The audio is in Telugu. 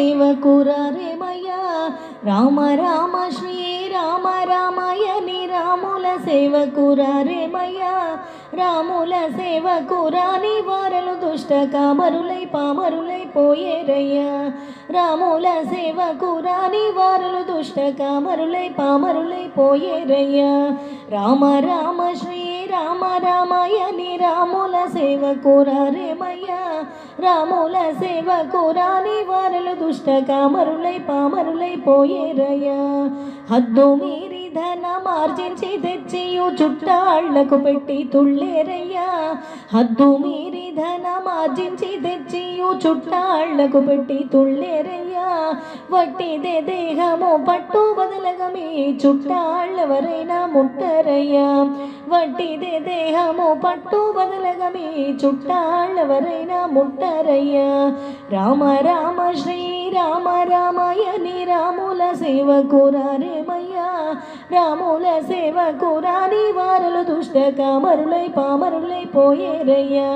సేవకురారేమయ్యా రామ రామ శ్రీరామ రామయని రాముల సేవకురారేమయ్యా రాముల సేవకురాని వారలు దుష్ట కామరులై పామరులై పోయేరయ్యా రాముల సేవకురాని వారలు దుష్ట కామరులై పామరులై పోయేరయ్యా రామ రామ శ్రీరామ రామయని రాముల సేవకురారేమయ్యా రాముల సేవకురాని వారలు దుష్ట కామరులై పామరులై పోయేరయ్యా హద్దు మీరి ధనమార్జించి తెచ్చియు చుట్టాళ్లకు పెట్టి తుళ్ళేరయ్యా హద్దు మీరి ధనమార్జించి తెచ్చియు చుట్టాళ్లకు పెట్టి తుళ్ళేరయ్యా వట్టిదే దేహము పట్టు బదలగా మీ చుట్టాళ్ళెవరైనా ముట్టరయ్యా వట్టిదే దేహము పట్టు బదలగా మీ చుట్టాళ్ళెవరైనా ముట్టరయ్యా రామ రామ శ్రీరామ రామయని రాముల సేవకురారేమయ్యా రాముల సేవకురాని వారలు దుష్ట కామరులై పామరులై పోయేరయ్యా